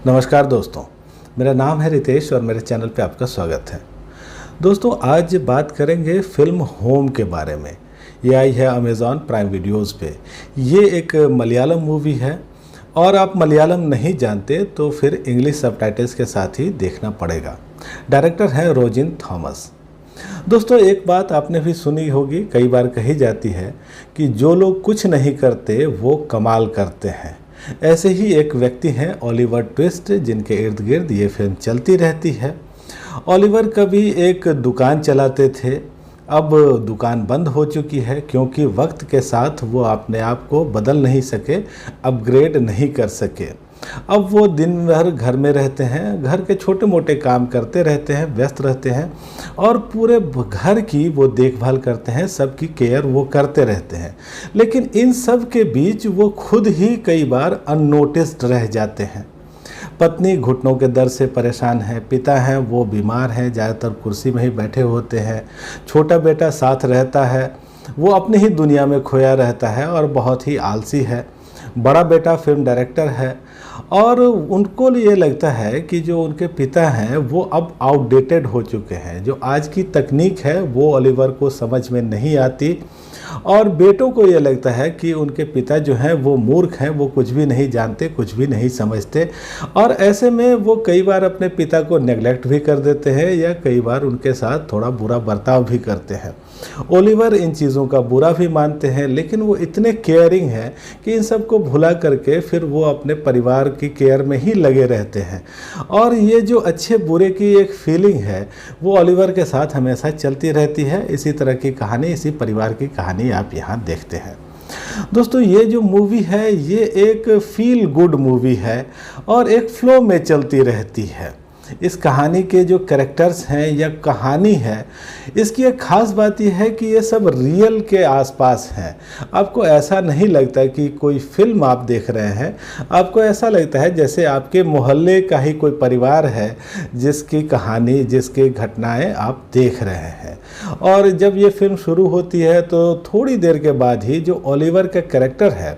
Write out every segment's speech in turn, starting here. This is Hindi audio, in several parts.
नमस्कार दोस्तों, मेरा नाम है रितेश और मेरे चैनल पे आपका स्वागत है। दोस्तों, आज बात करेंगे फिल्म होम के बारे में। ये आई है अमेज़ॉन प्राइम वीडियोज़ पे। ये एक मलयालम मूवी है और आप मलयालम नहीं जानते तो फिर इंग्लिश सबटाइटल्स के साथ ही देखना पड़ेगा। डायरेक्टर हैं रोजिन थॉमस। दोस्तों, एक बात आपने भी सुनी होगी, कई बार कही जाती है कि जो लोग कुछ नहीं करते वो कमाल करते हैं। ऐसे ही एक व्यक्ति हैं ओलिवर ट्विस्ट, जिनके इर्द गिर्द ये फिल्म चलती रहती है। ओलिवर कभी एक दुकान चलाते थे, अब दुकान बंद हो चुकी है क्योंकि वक्त के साथ वो अपने आप को बदल नहीं सके, अपग्रेड नहीं कर सके। अब वो दिन भर घर में रहते हैं, घर के छोटे मोटे काम करते रहते हैं, व्यस्त रहते हैं और पूरे घर की वो देखभाल करते हैं, सबकी केयर वो करते रहते हैं। लेकिन इन सब के बीच वो खुद ही कई बार अननोटिस्ड रह जाते हैं। पत्नी घुटनों के दर्द से परेशान है, पिता हैं वो बीमार हैं, ज़्यादातर कुर्सी में ही बैठे होते हैं, छोटा बेटा साथ रहता है, वो अपनी ही दुनिया में खोया रहता है और बहुत ही आलसी है। बड़ा बेटा फिल्म डायरेक्टर है और उनको ये लगता है कि जो उनके पिता हैं वो अब आउटडेटेड हो चुके हैं। जो आज की तकनीक है वो ओलिवर को समझ में नहीं आती और बेटों को ये लगता है कि उनके पिता जो हैं वो मूर्ख हैं, वो कुछ भी नहीं जानते, कुछ भी नहीं समझते और ऐसे में वो कई बार अपने पिता को नेग्लेक्ट भी कर देते हैं या कई बार उनके साथ थोड़ा बुरा बर्ताव भी करते हैं। ओलिवर इन चीज़ों का बुरा भी मानते हैं, लेकिन वो इतने केयरिंग हैं कि इन सब को भुला करके फिर वो अपने परिवार की केयर में ही लगे रहते हैं। और ये जो अच्छे बुरे की एक फीलिंग है वो ओलिवर के साथ हमेशा चलती रहती है। इसी तरह की कहानी, इसी परिवार की कहानी आप यहाँ देखते हैं। दोस्तों, ये जो मूवी है ये एक फील गुड मूवी है और एक फ्लो में चलती रहती है। इस कहानी के जो कैरेक्टर्स हैं या कहानी है, इसकी एक ख़ास बात यह है कि ये सब रियल के आसपास हैं। आपको ऐसा नहीं लगता कि कोई फिल्म आप देख रहे हैं, आपको ऐसा लगता है जैसे आपके मोहल्ले का ही कोई परिवार है जिसकी कहानी, जिसकी घटनाएं आप देख रहे हैं। और जब ये फिल्म शुरू होती है तो थोड़ी देर के बाद ही जो ओलिवर का कैरेक्टर है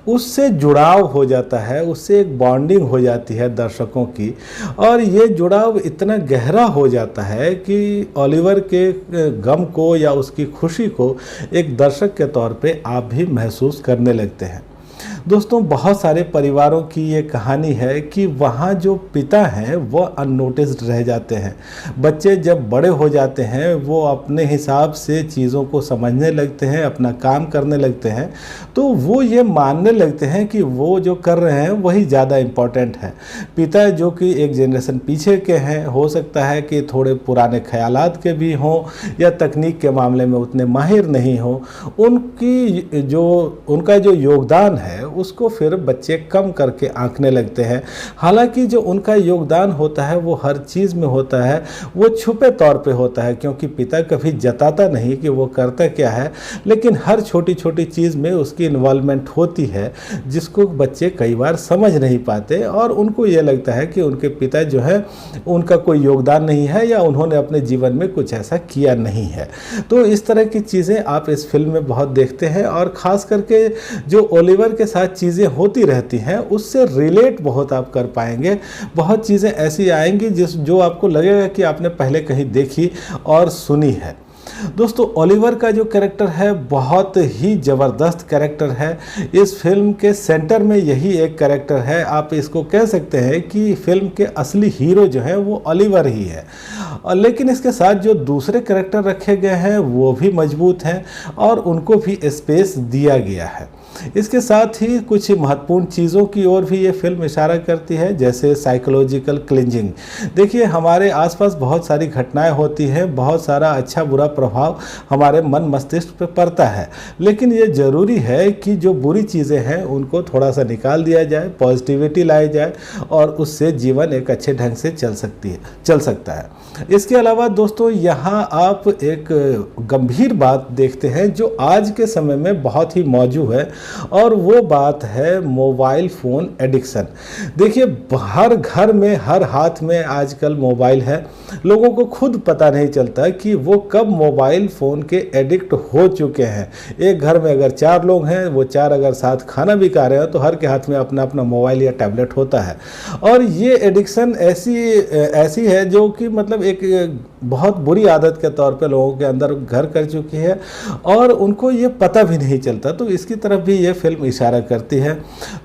उससे जुड़ाव हो जाता है, उससे एक बॉन्डिंग हो जाती है दर्शकों की और ये जुड़ाव इतना गहरा हो जाता है कि ओलिवर के गम को या उसकी खुशी को एक दर्शक के तौर पे आप भी महसूस करने लगते हैं। दोस्तों, बहुत सारे परिवारों की ये कहानी है कि वहाँ जो पिता हैं वो अननोटिस्ड रह जाते हैं। बच्चे जब बड़े हो जाते हैं वो अपने हिसाब से चीज़ों को समझने लगते हैं, अपना काम करने लगते हैं, तो वो ये मानने लगते हैं कि वो जो कर रहे हैं वही ज़्यादा इम्पोर्टेंट है। पिता जो कि एक जनरेशन पीछे के हैं, हो सकता है कि थोड़े पुराने ख्यालात के भी हों या तकनीक के मामले में उतने माहिर नहीं हों, उनका जो योगदान है उसको फिर बच्चे कम करके आंकने लगते हैं। हालांकि जो उनका योगदान होता है वो हर चीज़ में होता है, वो छुपे तौर पे होता है क्योंकि पिता कभी जताता नहीं कि वो करता क्या है, लेकिन हर छोटी छोटी चीज़ में उसकी इन्वॉल्वमेंट होती है जिसको बच्चे कई बार समझ नहीं पाते और उनको ये लगता है कि उनके पिता जो है उनका कोई योगदान नहीं है या उन्होंने अपने जीवन में कुछ ऐसा किया नहीं है। तो इस तरह की चीज़ें आप इस फिल्म में बहुत देखते हैं और ख़ास करके जो ओलिवर के साथ चीज़ें होती रहती हैं उससे रिलेट बहुत आप कर पाएंगे। बहुत चीज़ें ऐसी आएंगी जो आपको लगेगा कि आपने पहले कहीं देखी और सुनी है। दोस्तों, ओलिवर का जो कैरेक्टर है बहुत ही ज़बरदस्त कैरेक्टर है। इस फिल्म के सेंटर में यही एक कैरेक्टर है। आप इसको कह सकते हैं कि फिल्म के असली हीरो जो है वो ओलिवर ही है। लेकिन इसके साथ जो दूसरे कैरेक्टर रखे गए हैं वो भी मजबूत हैं और उनको भी स्पेस दिया गया है। इसके साथ ही कुछ महत्वपूर्ण चीज़ों की ओर भी ये फिल्म इशारा करती है, जैसे साइकोलॉजिकल क्लिंजिंग। देखिए, हमारे आसपास बहुत सारी घटनाएं होती हैं, बहुत सारा अच्छा बुरा प्रभाव हमारे मन मस्तिष्क पर पड़ता है, लेकिन ये ज़रूरी है कि जो बुरी चीज़ें हैं उनको थोड़ा सा निकाल दिया जाए, पॉजिटिविटी लाई जाए और उससे जीवन एक अच्छे ढंग से चल सकता है। इसके अलावा दोस्तों, यहाँ आप एक गंभीर बात देखते हैं जो आज के समय में बहुत ही मौजूद है और वो बात है मोबाइल फ़ोन एडिक्शन। देखिए, हर घर में, हर हाथ में आजकल मोबाइल है। लोगों को खुद पता नहीं चलता कि वो कब मोबाइल फ़ोन के एडिक्ट हो चुके हैं। एक घर में अगर 4 लोग हैं, वो 4 अगर साथ खाना भी खा रहे हैं तो हर के हाथ में अपना अपना मोबाइल या टैबलेट होता है। और ये एडिक्शन ऐसी है जो कि मतलब एक बहुत बुरी आदत के तौर पे लोगों के अंदर घर कर चुकी है और उनको ये पता भी नहीं चलता। तो इसकी तरफ भी ये फिल्म इशारा करती है।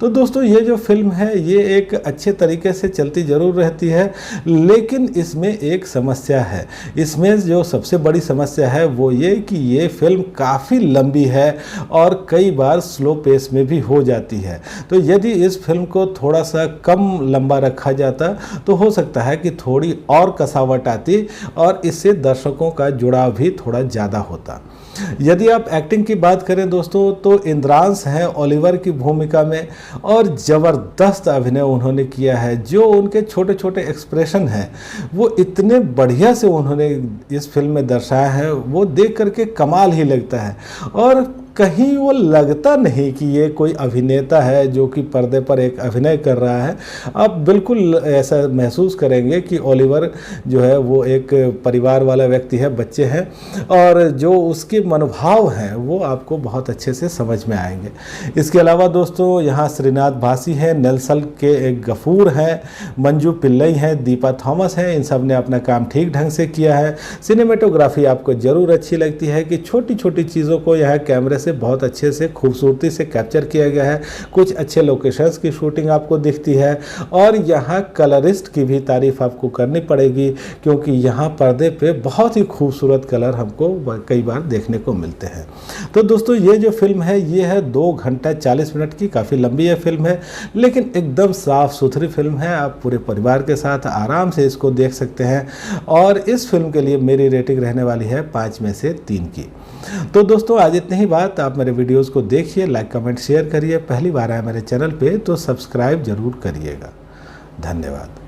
तो दोस्तों, ये जो फिल्म है ये एक अच्छे तरीके से चलती ज़रूर रहती है, लेकिन इसमें एक समस्या है। इसमें जो सबसे बड़ी समस्या है वो ये कि ये फिल्म काफ़ी लंबी है और कई बार स्लो पेस में भी हो जाती है। तो यदि इस फिल्म को थोड़ा सा कम लंबा रखा जाता तो हो सकता है कि थोड़ी और कसावट आती और इससे दर्शकों का जुड़ाव भी थोड़ा ज़्यादा होता। यदि आप एक्टिंग की बात करें दोस्तों, तो इंद्रांश हैं ओलिवर की भूमिका में और ज़बरदस्त अभिनय उन्होंने किया है। जो उनके छोटे छोटे एक्सप्रेशन हैं वो इतने बढ़िया से उन्होंने इस फिल्म में दर्शाया है, वो देख करके कमाल ही लगता है। और कहीं वो लगता नहीं कि ये कोई अभिनेता है जो कि पर्दे पर एक अभिनय कर रहा है। आप बिल्कुल ऐसा महसूस करेंगे कि ओलिवर जो है वो एक परिवार वाला व्यक्ति है, बच्चे हैं, और जो उसके मनोभाव हैं वो आपको बहुत अच्छे से समझ में आएंगे। इसके अलावा दोस्तों, यहाँ श्रीनाथ भासी हैं, नेल्सन के एक गफूर हैं, मंजू पिल्लई हैं, दीपा थॉमस हैं। इन सब ने अपना काम ठीक ढंग से किया है। सिनेमेटोग्राफी आपको ज़रूर अच्छी लगती है कि छोटी छोटी चीज़ों को यहाँ कैमरे से बहुत अच्छे से खूबसूरती से कैप्चर किया गया है। कुछ अच्छे लोकेशंस की शूटिंग आपको दिखती है और यहाँ कलरिस्ट की भी तारीफ आपको करनी पड़ेगी, क्योंकि यहाँ पर्दे पे बहुत ही खूबसूरत कलर हमको कई बार देखने को मिलते हैं। तो दोस्तों, ये जो फिल्म है ये है 2 घंटा 40 मिनट की, काफ़ी लंबी ये फिल्म है, लेकिन एकदम साफ सुथरी फिल्म है। आप पूरे परिवार के साथ आराम से इसको देख सकते हैं और इस फिल्म के लिए मेरी रेटिंग रहने वाली है 5 में से 3 की। तो दोस्तों, आज इतनी ही बात। आप मेरे वीडियोस को देखिए, लाइक कमेंट शेयर करिए। पहली बार आए मेरे चैनल पे तो सब्सक्राइब जरूर करिएगा। धन्यवाद।